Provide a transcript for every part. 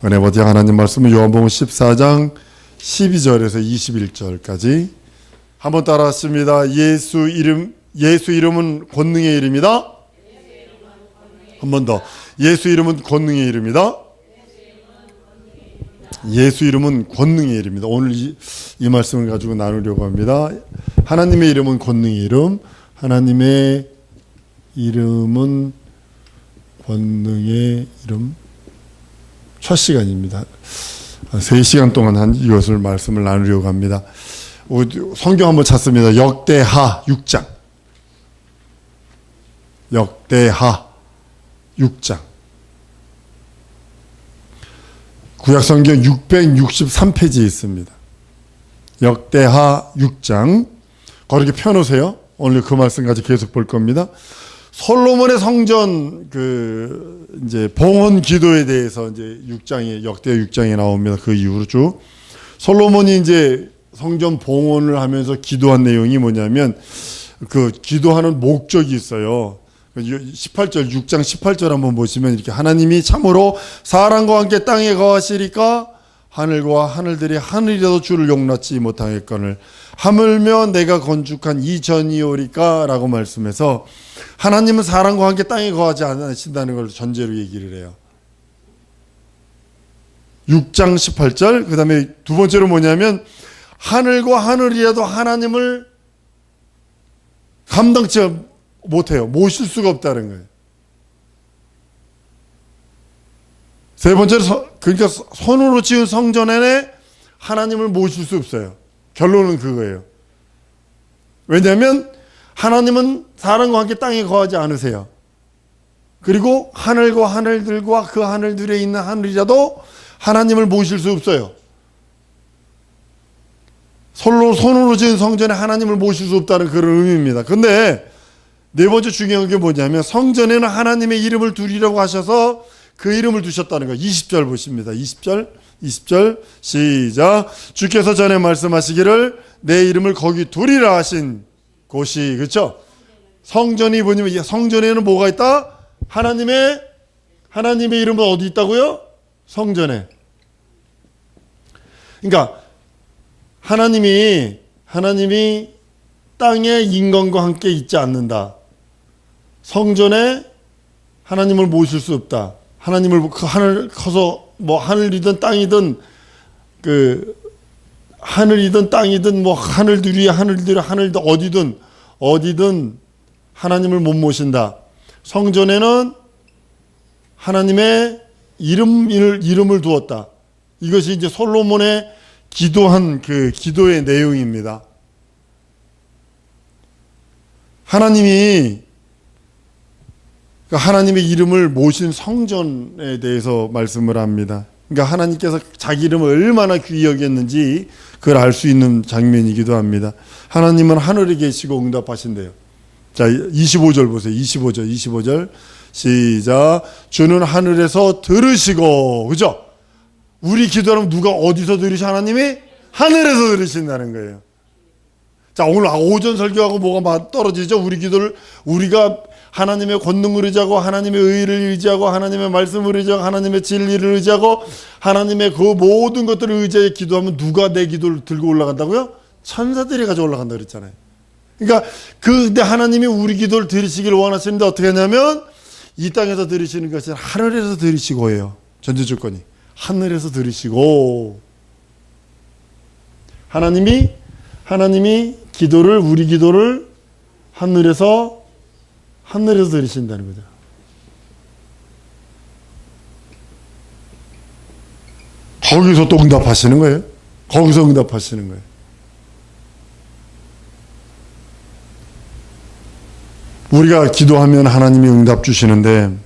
은혜 버티 하나님 말씀은 요한복음 14장 12절에서 21절까지 한번 따라하십니다. 예수 이름은 권능의 이름이다. 한 번 더. 예수 이름은 권능의 이름이다. 예수 이름은 권능의 이름이다. 오늘 이 말씀을 가지고 나누려고 합니다. 하나님의 이름은 권능의 이름. 하나님의 이름은 권능의 이름. 첫 시간입니다. 3시간 동안 이것을 말씀을 나누려고 합니다. 성경 한번 찾습니다. 역대하 6장. 역대하 6장. 구약성경 663페이지에 있습니다. 역대하 6장. 거기 펴놓으세요. 오늘 그 말씀까지 계속 볼 겁니다. 솔로몬의 성전 이제 봉헌 기도에 대해서 이제 6장에 역대 6장에 나옵니다. 그 이후로 쭉 솔로몬이 이제 성전 봉헌을 하면서 기도한 내용이 뭐냐면 그 기도하는 목적이 있어요. 18절 6장 18절 한번 보시면 이렇게 하나님이 참으로 사람과 함께 땅에 거하시리까 하늘과 하늘들이 하늘이라도 주를 용납지 못하겠거늘 하물며 내가 건축한 이 전이오리까 라고 말씀해서 하나님은 사람과 함께 땅에 거하지 않으신다는 걸 전제로 얘기를 해요. 6장 18절 그 다음에 두 번째로 뭐냐면 하늘과 하늘이라도 하나님을 감당치 못해요. 모실 수가 없다는 거예요. 세 번째로 그러니까 손으로 지은 성전에 하나님을 모실 수 없어요. 결론은 그거예요. 왜냐하면 하나님은 사람과 함께 땅에 거하지 않으세요. 그리고 하늘과 하늘들과 그 하늘들에 있는 하늘이라도 하나님을 모실 수 없어요. 손으로 지은 성전에 하나님을 모실 수 없다는 그런 의미입니다. 근데 네 번째 중요한 게 뭐냐면 성전에는 하나님의 이름을 두리라고 하셔서 그 이름을 두셨다는 거예요. 20절 보십니다. 20절 시작. 주께서 전에 말씀하시기를 내 이름을 거기 두리라 하신 곳이 그렇죠? 성전이 뭐냐면 성전에는 뭐가 있다? 하나님의 이름은 어디 있다고요? 성전에. 그러니까 하나님이 땅에 인간과 함께 있지 않는다. 성전에 하나님을 모실 수 없다. 하나님을 그 하늘 커서 뭐 하늘이든 땅이든 하늘이든 땅이든 뭐 하늘들 위에 하늘들 어디든 하나님을 못 모신다. 성전에는 하나님의 이름을 두었다. 이것이 이제 솔로몬의 기도한 그 기도의 내용입니다. 하나님의 이름을 모신 성전에 대해서 말씀을 합니다. 그러니까 하나님께서 자기 이름을 얼마나 귀히 여겼는지 그걸 알 수 있는 장면이기도 합니다. 하나님은 하늘에 계시고 응답하신대요. 자, 25절 보세요. 25절 시작. 주는 하늘에서 들으시고, 그죠? 우리 기도하면 누가 어디서 들으시? 하나님이 하늘에서 들으신다는 거예요. 자, 오늘 오전 설교하고 뭐가 떨어지죠? 우리 기도를 우리가 하나님의 권능을 의지하고 하나님의 의를 의지하고 하나님의 말씀을 의지하고 하나님의 진리를 의지하고 하나님의 그 모든 것들을 의지해 기도하면 누가 내 기도를 들고 올라간다고요? 천사들이 가져 올라간다 그랬잖아요. 그러니까 근데 하나님이 우리 기도를 들으시기를 원하시는데 어떻게 하냐면 이 땅에서 들으시는 것이 하늘에서 들으시고예요. 전제 조건이 하늘에서 들으시고 하나님이 우리 기도를 하늘에서 들으신다는 거죠. 거기서 또 응답하시는 거예요. 거기서 응답하시는 거예요. 우리가 기도하면 하나님이 응답 주시는데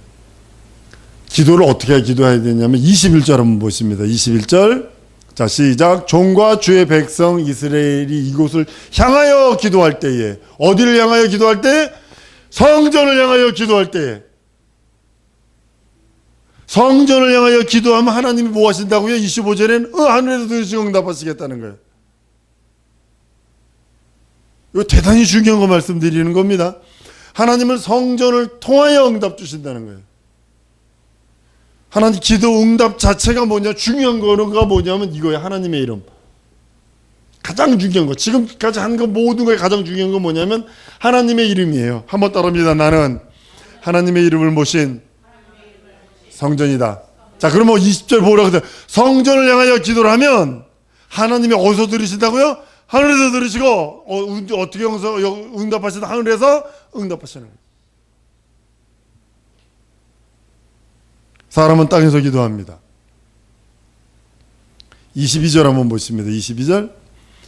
기도를 어떻게 기도해야 되냐면 21절 한번 보십니다. 21절 자 시작. 종과 주의 백성 이스라엘이 이곳을 향하여 기도할 때에 어디를 향하여 기도할 때? 성전을 향하여 기도할 때에 성전을 향하여 기도하면 하나님이 뭐 하신다고요? 25절에는 하늘에서 들으시고 응답하시겠다는 거예요. 이거 대단히 중요한 거 말씀드리는 겁니다. 하나님은 성전을 통하여 응답 주신다는 거예요. 하나님 기도 응답 자체가 뭐냐, 중요한 거가 뭐냐면 이거예요. 하나님의 이름. 가장 중요한 거, 지금까지 한 거 모든 거에 가장 중요한 건 뭐냐면 하나님의 이름이에요. 한번 따라합니다. 나는 하나님의 이름을 모신 성전이다. 자, 그러면 20절 보라고 해서 성전을 향하여 기도를 하면 하나님이 어디서 들으신다고요? 하늘에서 들으시고, 어떻게 응답하시다? 하늘에서 응답하시는 거예요. 사람은 땅에서 기도합니다. 22절 한번 보십니다. 22절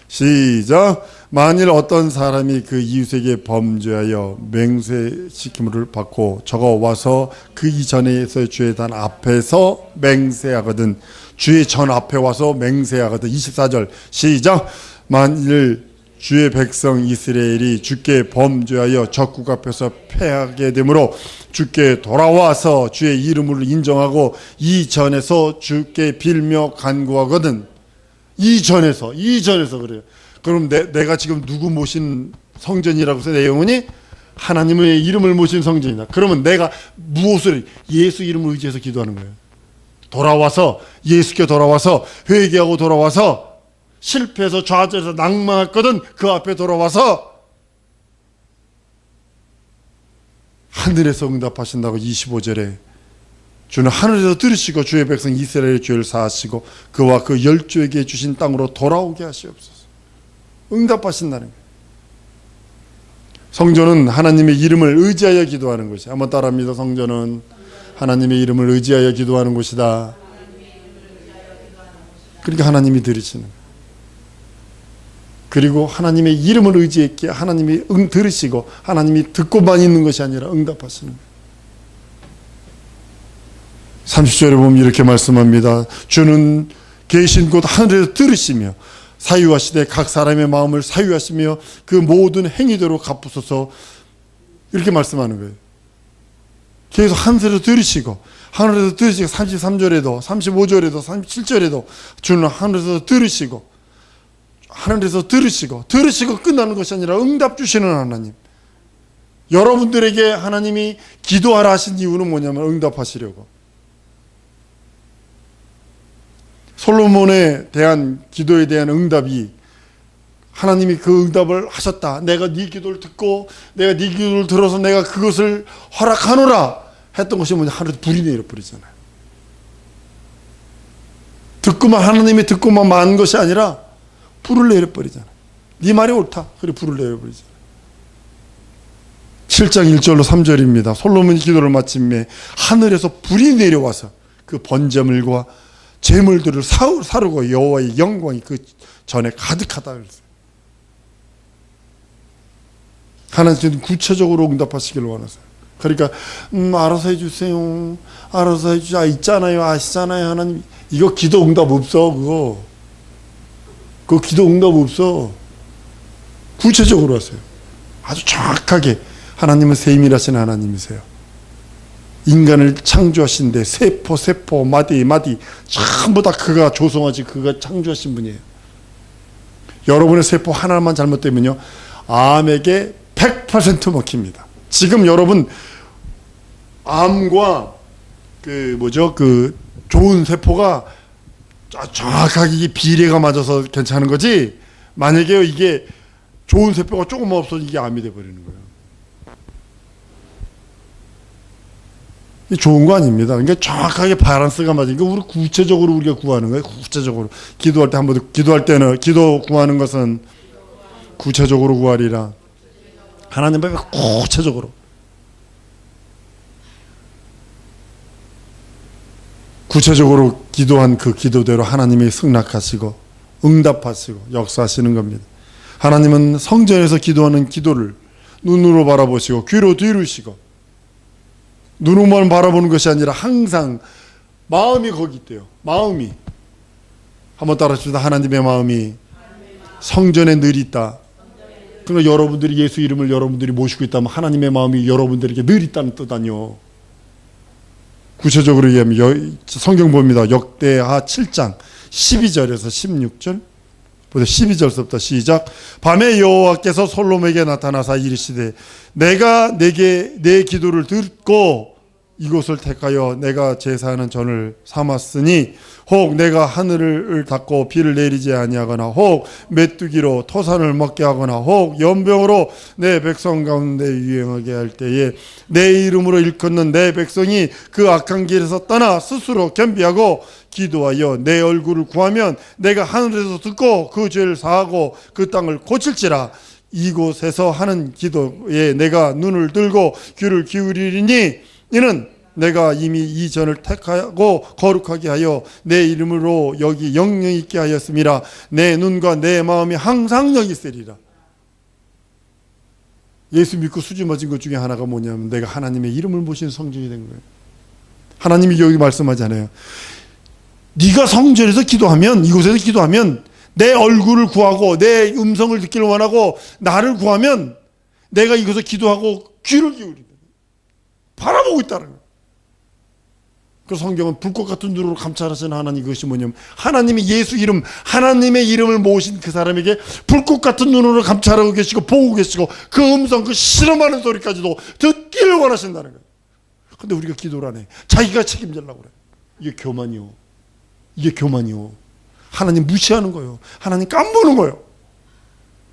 시작. 만일 어떤 사람이 그 이웃에게 범죄하여 맹세시킴을 받고 저가 와서 그 이전에서 주의 단 앞에서 맹세하거든. 주의 전 앞에 와서 맹세하거든. 24절 시작. 만일 주의 백성 이스라엘이 주께 범죄하여 적국 앞에서 패하게 되므로 주께 돌아와서 주의 이름을 인정하고 이전에서 주께 빌며 간구하거든. 이전에서 그래요. 그럼 내가 지금 누구 모신 성전이라고 해서 내 영혼이 하나님의 이름을 모신 성전이다. 그러면 내가 무엇을, 예수 이름을 의지해서 기도하는 거예요. 돌아와서, 예수께 돌아와서, 회개하고 돌아와서, 실패해서 좌절해서 낭망했거든. 그 앞에 돌아와서 하늘에서 응답하신다고. 25절에 주는 하늘에서 들으시고 주의 백성 이스라엘의 죄를 사하시고 그와 그 열조에게 주신 땅으로 돌아오게 하시옵소서. 응답하신다는 거예요. 성전은 하나님의 이름을 의지하여 기도하는 것이. 한번 따라합니다. 성전은 하나님의 이름을 의지하여 기도하는 곳이다. 그러니까 하나님이 들으시는 거예요. 그리고 하나님의 이름을 의지했기에 하나님이 들으시고 하나님이 듣고만 있는 것이 아니라 응답하시는 거예요. 30절에 보면 이렇게 말씀합니다. 주는 계신 곳 하늘에서 들으시며 사유하시되 각 사람의 마음을 사유하시며 그 모든 행위대로 갚으소서. 이렇게 말씀하는 거예요. 계속 하늘에서 들으시고 하늘에서 들으시고 33절에도 35절에도 37절에도 주는 하늘에서 들으시고 하늘에서 들으시고 끝나는 것이 아니라 응답 주시는 하나님. 여러분들에게 하나님이 기도하라 하신 이유는 뭐냐면 응답하시려고. 솔로몬에 대한 기도에 대한 응답이 하나님이 그 응답을 하셨다. 내가 네 기도를 듣고 내가 네 기도를 들어서 내가 그것을 허락하노라 했던 것이 뭐냐, 하늘에서 불이 내려버리잖아요. 하나님이 듣고만 만 것이 아니라 불을 내려버리잖아요. 네 말이 옳다. 그래 불을 내려버리잖아요. 7장 1절로 3절입니다. 솔로몬이 기도를 마침에 하늘에서 불이 내려와서 그 번제물과 제물들을 사르고 여호와의 영광이 그 전에 가득하다 그랬어요. 하나님은 구체적으로 응답하시기를 원하세요. 그러니까 알아서 해주세요. 알아서 해주세요. 있잖아요. 아시잖아요. 하나님. 이거 기도 응답 없어. 그거 기도 응답 없어. 구체적으로 하세요. 아주 정확하게. 하나님은 세밀하신 하나님이세요. 인간을 창조하신데 세포 마디 전부 다 그가 조성하지 그가 창조하신 분이에요. 여러분의 세포 하나만 잘못되면요 암에게 100% 먹힙니다. 지금 여러분 암과 그 좋은 세포가 정확하게 이게 비례가 맞아서 괜찮은 거지, 만약에 이게 좋은 세포가 조금만 없어서 이게 암이 돼버리는 거예요. 좋은 거 아닙니다. 그러니까 정확하게 밸런스가 맞으니까 우리 구체적으로 우리가 구하는 거예요. 구체적으로 기도할 때 한번 기도할 때는 기도 구하는 것은 구체적으로 구하리라. 하나님 앞에 구체적으로. 구체적으로 기도한 그 기도대로 하나님이 승낙하시고 응답하시고 역사하시는 겁니다. 하나님은 성전에서 기도하는 기도를 눈으로 바라보시고 귀로 들으시고 눈으로만 바라보는 것이 아니라 항상 마음이 거기 있대요. 마음이. 한번 따라합시다. 하나님의 마음이 성전에 늘 있다. 그러니까 여러분들이 예수 이름을 여러분들이 모시고 있다면 하나님의 마음이 여러분들에게 늘 있다는 뜻 아니요. 구체적으로 얘기하면 성경 봅니다. 역대하 7장 12절에서 16절. 12절부터 시작. 밤에 여호와께서 솔로몬에게 나타나사 이르시되 내가 내게 내 기도를 듣고 이곳을 택하여 내가 제사하는 전을 삼았으니 혹 내가 하늘을 닫고 비를 내리지 아니하거나 혹 메뚜기로 토산을 먹게 하거나 혹 연병으로 내 백성 가운데 유행하게 할 때에 내 이름으로 일컫는 내 백성이 그 악한 길에서 떠나 스스로 겸비하고 기도하여 내 얼굴을 구하면 내가 하늘에서 듣고 그 죄를 사하고 그 땅을 고칠지라. 이곳에서 하는 기도에 내가 눈을 들고 귀를 기울이리니 이는 내가 이미 이 전을 택하고 거룩하게 하여 내 이름으로 여기 영영 있게 하였음이라. 내 눈과 내 마음이 항상 여기 있으리라. 예수 믿고 수줍어진 것 중에 하나가 뭐냐면 내가 하나님의 이름을 모시는 성전이 된 거예요. 하나님이 여기 말씀하잖아요. 네가 성전에서 기도하면, 이곳에서 기도하면 내 얼굴을 구하고 내 음성을 듣기를 원하고 나를 구하면 내가 이곳에서 기도하고 귀를 기울이다. 바라보고 있다는 거예요. 그 성경은 불꽃 같은 눈으로 감찰하시는 하나님, 그것이 뭐냐면 하나님의 예수 이름, 하나님의 이름을 모신 그 사람에게 불꽃 같은 눈으로 감찰하고 계시고 보고 계시고 그 음성, 그 실험하는 소리까지도 듣기를 원하신다는 거예요. 근데 우리가 기도를 안 해. 자기가 책임지려고 그래. 이게 교만이요. 이게 교만이요. 하나님 무시하는 거예요. 하나님 깜보는 거예요.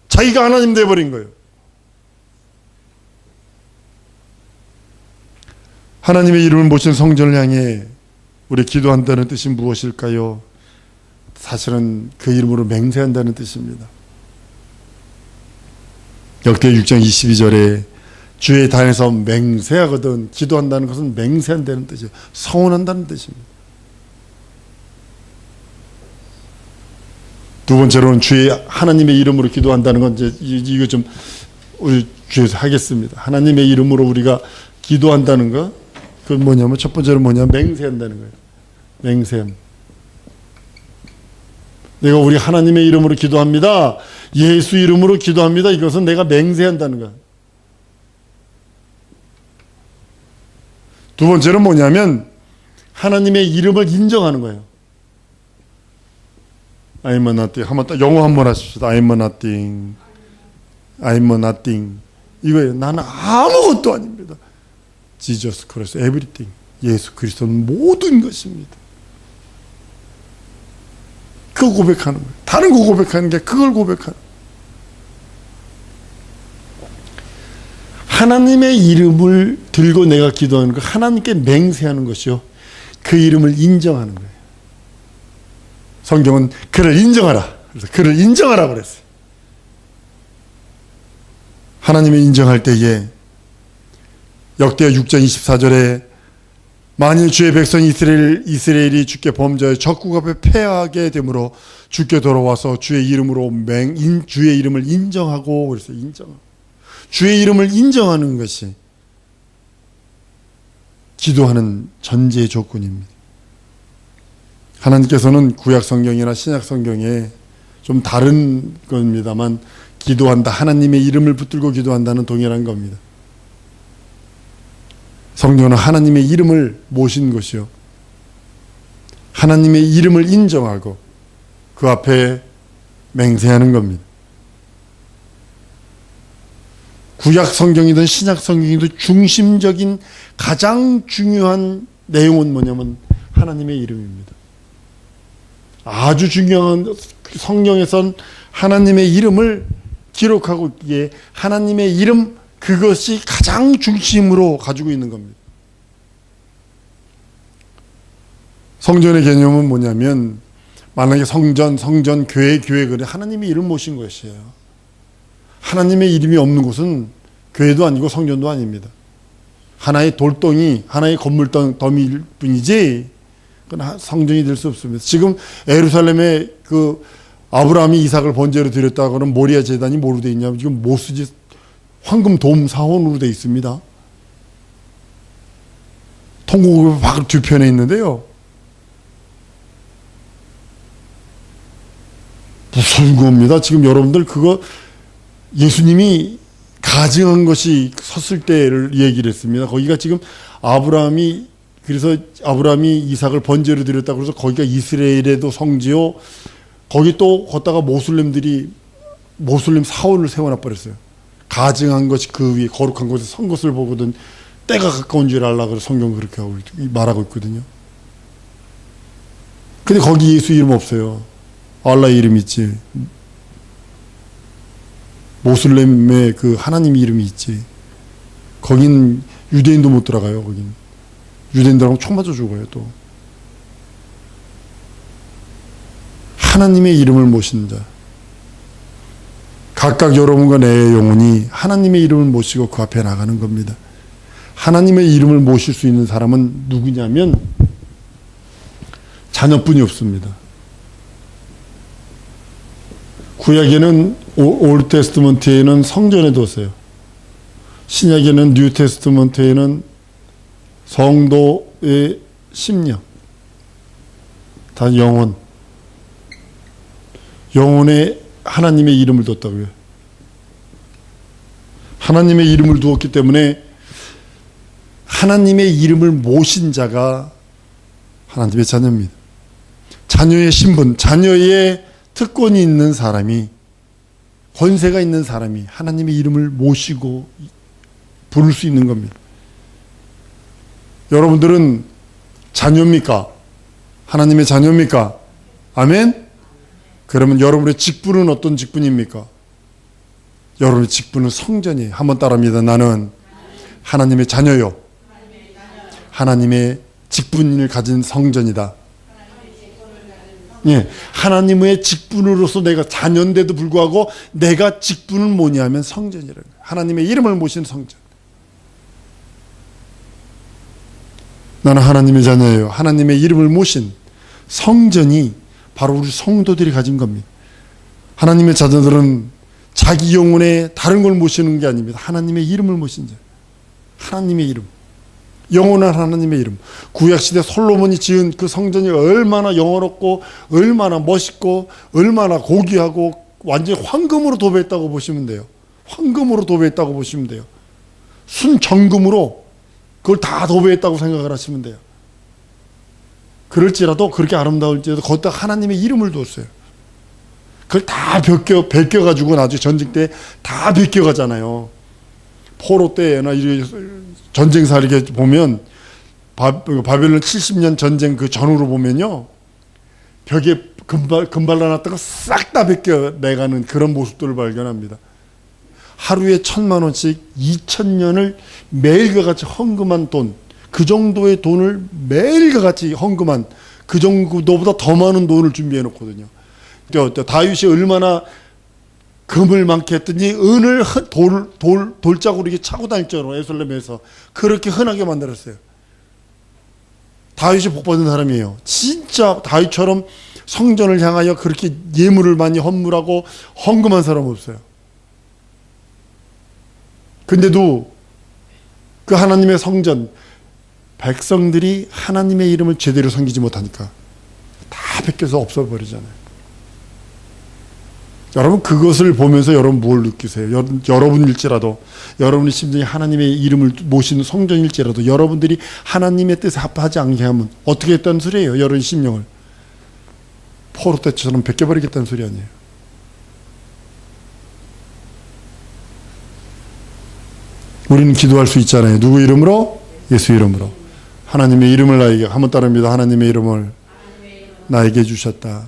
자기가 하나님 돼버린 거예요. 하나님의 이름을 모신 성전을 향해 우리 기도한다는 뜻이 무엇일까요? 사실은 그 이름으로 맹세한다는 뜻입니다. 역대 6장 22절에 주의 단에서 맹세하거든, 기도한다는 것은 맹세한다는 뜻이에요. 서원한다는 뜻입니다. 두 번째로는 주의 하나님의 이름으로 기도한다는 건 이거 좀 우리 주에서 하겠습니다. 하나님의 이름으로 우리가 기도한다는 거, 그건 뭐냐면 첫 번째로 뭐냐면 맹세한다는 거예요. 맹세함. 내가 우리 하나님의 이름으로 기도합니다. 예수 이름으로 기도합니다. 이것은 내가 맹세한다는 거예요. 두 번째는 뭐냐면 하나님의 이름을 인정하는 거예요. I'm nothing. 한번 영어 한번 하십시다. I'm nothing. I'm nothing. 이거예요. 나는 아무것도 아닙니다. Jesus Christ, everything. 예수 그리스도는 모든 것입니다. 그거 고백하는 거예요. 다른 거 고백하는 게 그걸 고백하는 거예요. 하나님의 이름을 들고 내가 기도하는 거, 하나님께 맹세하는 것이요. 그 이름을 인정하는 거예요. 성경은 그를 인정하라. 그래서 그를 인정하라 그랬어요. 하나님을 인정할 때에 역대하 6장 24절에 만일 주의 백성 이스라엘이 주께 범죄하여 적국 앞에 패하게 되므로 주께 돌아와서 주의 이름으로 주의 이름을 인정하고, 그래서 주의 이름을 인정하는 것이 기도하는 전제 조건입니다. 하나님께서는 구약 성경이나 신약 성경에 좀 다른 겁니다만 기도한다, 하나님의 이름을 붙들고 기도한다는 동일한 겁니다. 성경은 하나님의 이름을 모신 것이요, 하나님의 이름을 인정하고 그 앞에 맹세하는 겁니다. 구약 성경이든 신약 성경이든 중심적인 가장 중요한 내용은 뭐냐면 하나님의 이름입니다. 아주 중요한, 성경에선 하나님의 이름을 기록하고 있기에 하나님의 이름, 그것이 가장 중심으로 가지고 있는 겁니다. 성전의 개념은 뭐냐면 만약에 성전, 교회, 그래 하나님의 이름 모신 것이에요. 하나님의 이름이 없는 곳은 교회도 아니고 성전도 아닙니다. 하나의 돌덩이, 하나의 건물 더미일 뿐이지 그건 성전이 될 수 없습니다. 지금 예루살렘에 그 아브라함이 이삭을 번제로 드렸다고는 모리아 제단이 뭐로 되어 있냐면 지금 모스지 황금 돔 사원으로 되어 있습니다. 통곡의 바로 뒤편에 있는데요. 무서운 겁니다. 지금 여러분들 그거 예수님이 가증한 것이 섰을 때를 얘기를 했습니다. 거기가 지금 그래서 아브라함이 이삭을 번제로 드렸다고 그래서 거기가 이스라엘에도 성지요. 거기 또 걷다가 모슬림 사원을 세워놔 버렸어요. 가증한 것이 그 위에 거룩한 곳에 선 것을 보거든 때가 가까운 줄 알라 그래 성경 그렇게 말하고 있거든요. 근데 거기 예수 이름 없어요. 알라 이름 있지. 모슬렘의 그 하나님 이름이 있지. 거긴 유대인도 못 들어가요. 거긴 유대인들하고 총 맞아 죽어요. 또 하나님의 이름을 모시는 자, 각각 여러분과 내 영혼이 하나님의 이름을 모시고 그 앞에 나가는 겁니다. 하나님의 이름을 모실 수 있는 사람은 누구냐면 자녀뿐이 없습니다. 구약에는 올드 테스트먼트에는 성전에 뒀어요. 신약에는 뉴 테스트먼트에는 성도의 심령, 다 영혼에 하나님의 이름을 뒀다고요. 하나님의 이름을 두었기 때문에 하나님의 이름을 모신 자가 하나님의 자녀입니다. 자녀의 신분, 자녀의 특권이 있는 사람이, 권세가 있는 사람이 하나님의 이름을 모시고 부를 수 있는 겁니다. 여러분들은 자녀입니까? 하나님의 자녀입니까? 아멘? 그러면 여러분의 직분은 어떤 직분입니까? 여러분의 직분은 성전이에요. 한번 따라합니다. 나는 하나님의 자녀요. 하나님의 직분을 가진 성전이다. 예, 하나님의 직분으로서 내가 자녀인데도 불구하고 내가 직분은 뭐냐면 성전이라는 거예요. 하나님의 이름을 모신 성전. 나는 하나님의 자녀예요. 하나님의 이름을 모신 성전이 바로 우리 성도들이 가진 겁니다. 하나님의 자녀들은 자기 영혼에 다른 걸 모시는 게 아닙니다. 하나님의 이름을 모신 자. 하나님의 이름. 영원한 하나님의 이름. 구약시대 솔로몬이 지은 그 성전이 얼마나 영원롭고 얼마나 멋있고 얼마나 고귀하고 완전히 황금으로 도배했다고 보시면 돼요. 황금으로 도배했다고 보시면 돼요. 순정금으로 그걸 다 도배했다고 생각을 하시면 돼요. 그럴지라도 그렇게 아름다울지라도 거기다 하나님의 이름을 두었어요. 그걸 다 벗겨가지고 나중에 전쟁 때 다 벗겨가잖아요. 포로 때나 전쟁사 이렇게 보면 바벨론 70년 전쟁 그 전후로 보면요. 벽에 금발라놨다가 싹 다 벗겨내가는 그런 모습들을 발견합니다. 하루에 1,000,000원씩 2,000년을 매일과 같이 헌금한 돈, 그 정도의 돈을 매일과 같이 헌금한 그 정도보다 더 많은 돈을 준비해 놓거든요. 다윗이 얼마나 금을 많게 했더니 은을 돌짝으로 이렇게 차고 다닐 정도로 예루살렘에서 그렇게 흔하게 만들었어요. 다윗이 복받은 사람이에요. 진짜 다윗처럼 성전을 향하여 그렇게 예물을 많이 헌물하고 헌금한 사람 없어요. 근데도 그 하나님의 성전, 백성들이 하나님의 이름을 제대로 섬기지 못하니까 다 벗겨서 없어버리잖아요. 여러분 그것을 보면서 여러분 뭘 느끼세요? 여러분일지라도 여러분이 심지어 하나님의 이름을 모시는 성전일지라도 여러분들이 하나님의 뜻에 합하지 않게 하면 어떻게 했다는 소리예요? 여러분 심령을 포로 때처럼 벗겨버리겠다는 소리 아니에요. 우리는 기도할 수 있잖아요. 누구 이름으로? 예수 이름으로. 하나님의 이름을 나에게, 한번 따릅니다. 하나님의 이름을 나에게 주셨다.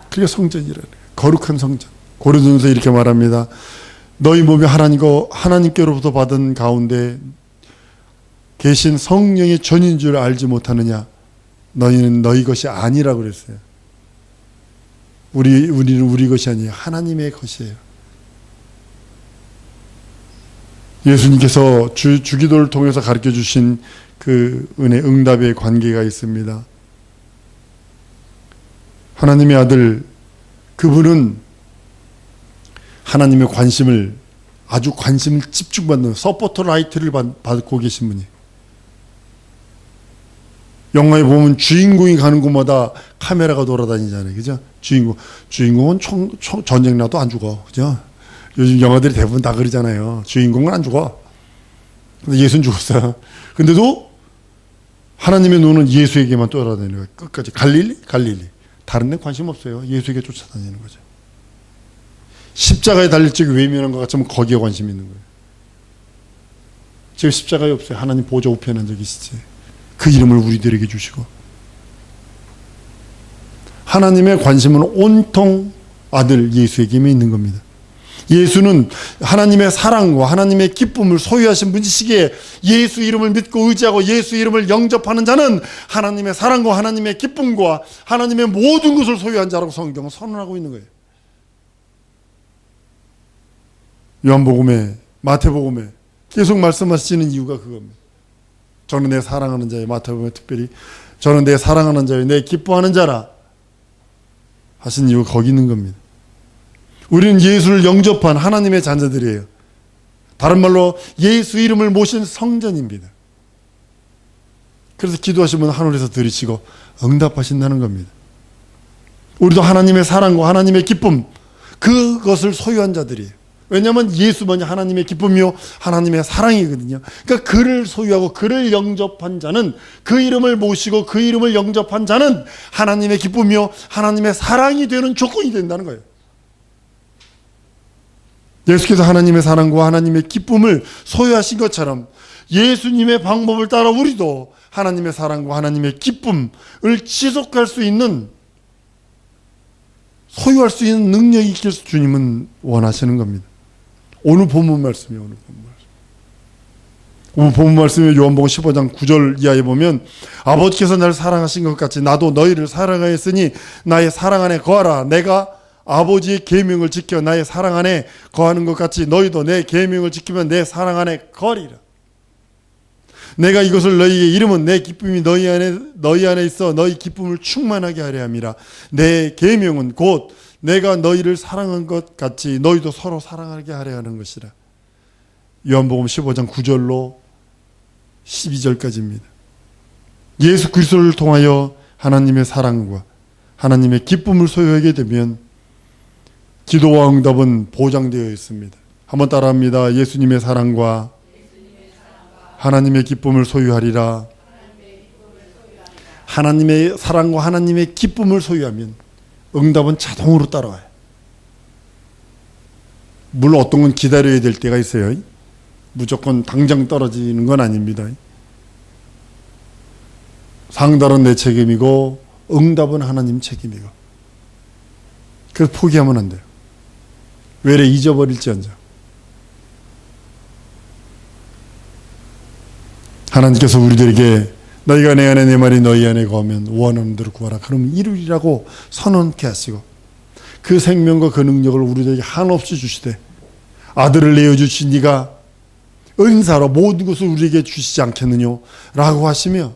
그게 성전이라는 거예요. 거룩한 성전. 고린도전서 이렇게 말합니다. 너희 몸이 하나님께로부터 받은 가운데 계신 성령의 전인 줄 알지 못하느냐? 너희는 너희 것이 아니라고 그랬어요. 우리는 우리 것이 아니에요. 하나님의 것이에요. 예수님께서 주기도를 통해서 가르쳐 주신 그 은혜, 응답의 관계가 있습니다. 하나님의 아들, 그분은 하나님의 아주 관심을 집중받는 서포트라이트를 받고 계신 분이에요. 영화에 보면 주인공이 가는 곳마다 카메라가 돌아다니잖아요. 그죠? 주인공은 전쟁 나도 안 죽어. 그죠? 요즘 영화들이 대부분 다 그러잖아요. 주인공은 안 죽어. 근데 예수는 죽었어요. 근데도 하나님의 눈은 예수에게만 돌아다니는 거예요. 끝까지. 갈릴리. 다른 데 관심 없어요. 예수에게 쫓아다니는 거죠. 십자가에 달릴 적에 외면한 것 같으면 거기에 관심이 있는 거예요. 지금 십자가에 없어요. 하나님 보좌 우편에 앉아 계시지. 그 이름을 우리들에게 주시고, 하나님의 관심은 온통 아들 예수에게 있는 겁니다. 예수는 하나님의 사랑과 하나님의 기쁨을 소유하신 분이시기에 예수 이름을 믿고 의지하고 예수 이름을 영접하는 자는 하나님의 사랑과 하나님의 기쁨과 하나님의 모든 것을 소유한 자라고 성경은 선언하고 있는 거예요. 요한복음에, 마태복음에 계속 말씀하시는 이유가 그겁니다. 저는 내 사랑하는 자예요. 마태복음에 특별히 저는 내 사랑하는 자예요. 내 기뻐하는 자라 하신 이유가 거기 있는 겁니다. 우리는 예수를 영접한 하나님의 자녀들이에요. 다른 말로 예수 이름을 모신 성전입니다. 그래서 기도하시면 하늘에서 들으시고 응답하신다는 겁니다. 우리도 하나님의 사랑과 하나님의 기쁨, 그것을 소유한 자들이에요. 왜냐하면 예수만이 하나님의 기쁨이요 하나님의 사랑이거든요. 그러니까 그를 소유하고 그를 영접한 자는, 그 이름을 모시고 그 이름을 영접한 자는 하나님의 기쁨이요 하나님의 사랑이 되는 조건이 된다는 거예요. 예수께서 하나님의 사랑과 하나님의 기쁨을 소유하신 것처럼 예수님의 방법을 따라 우리도 하나님의 사랑과 하나님의 기쁨을 지속할 수 있는, 소유할 수 있는 능력이 있길 주님은 원하시는 겁니다. 오늘 본문 말씀이에요. 오늘 본문 말씀에 요한복음 15장 9절 이하에 보면, 아버지께서 나를 사랑하신 것 같이 나도 너희를 사랑하였으니 나의 사랑 안에 거하라. 내가 아버지의 계명을 지켜 나의 사랑 안에 거하는 것 같이 너희도 내 계명을 지키면 내 사랑 안에 거하리라. 내가 이것을 너희에게 이름은 내 기쁨이 너희 안에 있어 너희 기쁨을 충만하게 하려 함이라. 내 계명은 곧 내가 너희를 사랑한 것 같이 너희도 서로 사랑하게 하려 하는 것이라. 요한복음 15장 9절로 12절까지입니다. 예수 그리스도를 통하여 하나님의 사랑과 하나님의 기쁨을 소유하게 되면 기도와 응답은 보장되어 있습니다. 한번 따라합니다. 예수님의 사랑과 하나님의 기쁨을 소유하리라. 하나님의 사랑과 하나님의 기쁨을 소유하면 응답은 자동으로 따라와요. 물론 어떤 건 기다려야 될 때가 있어요. 무조건 당장 떨어지는 건 아닙니다. 상달은 내 책임이고 응답은 하나님 책임이고, 그래서 포기하면 안 돼요. 외래 잊어버릴지언정. 하나님께서 우리들에게 너희가 내 안에 내 말이 너희 안에 거하면 원하는 대로 구하라. 그러면 이루리라고 선언케 하시고, 그 생명과 그 능력을 우리들에게 한없이 주시되 아들을 내어주신 네가 은사로 모든 것을 우리에게 주시지 않겠느냐 라고 하시며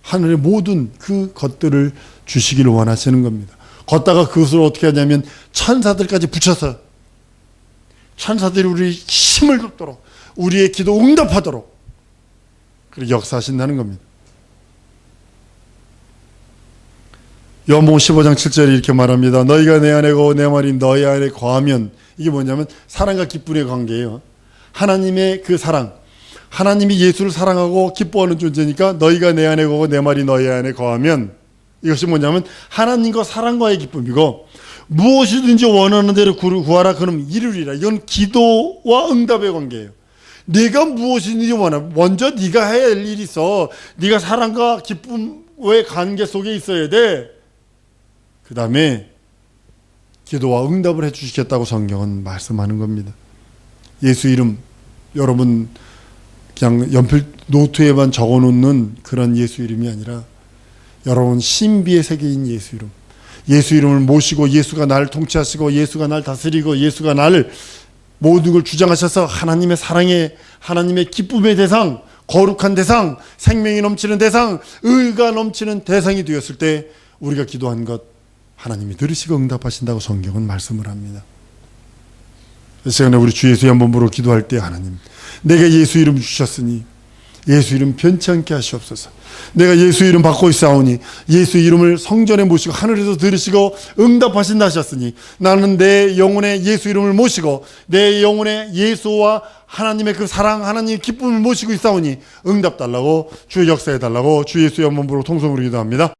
하늘의 모든 그 것들을 주시기를 원하시는 겁니다. 걷다가 그것을 어떻게 하냐면 천사들까지 붙여서 천사들이 우리 힘을 줬도록 우리의 기도 응답하도록 그렇게 역사하신다는 겁니다. 요한복음 15장 7절에 이렇게 말합니다. 너희가 내 안에 거하고 내 말이 너희 안에 거하면, 이게 뭐냐면 사랑과 기쁨의 관계예요. 하나님의 그 사랑, 하나님이 예수를 사랑하고 기뻐하는 존재니까 너희가 내 안에 거하고 내 말이 너희 안에 거하면, 이것이 뭐냐면 하나님과 사랑과의 기쁨이고, 무엇이든지 원하는 대로 구하라 그러면 이루리라. 이건 기도와 응답의 관계예요. 네가 무엇이든지 원하, 먼저 네가 해야 할 일이 있어. 네가 사랑과 기쁨의 관계 속에 있어야 돼. 그 다음에 기도와 응답을 해주시겠다고 성경은 말씀하는 겁니다. 예수 이름 여러분 그냥 연필 노트에만 적어놓는 그런 예수 이름이 아니라 여러분 신비의 세계인 예수 이름, 예수 이름을 모시고 예수가 나를 통치하시고 예수가 나를 다스리고 예수가 나를 모든 걸 주장하셔서 하나님의 사랑의, 하나님의 기쁨의 대상, 거룩한 대상, 생명이 넘치는 대상, 의가 넘치는 대상이 되었을 때 우리가 기도한 것 하나님이 들으시고 응답하신다고 성경은 말씀을 합니다. 이 시간에 우리 주 예수의 한번 부르고 기도할 때, 하나님 내가 예수 이름 주셨으니 예수 이름 변치 않게 하시옵소서. 내가 예수 이름 받고 있사오니 예수 이름을 성전에 모시고 하늘에서 들으시고 응답하신다 하셨으니 나는 내 영혼에 예수 이름을 모시고 내 영혼에 예수와 하나님의 그 사랑, 하나님의 기쁨을 모시고 있사오니 응답 달라고, 주의 역사해 달라고 주 예수의 한번 부르고 통성으로 기도합니다.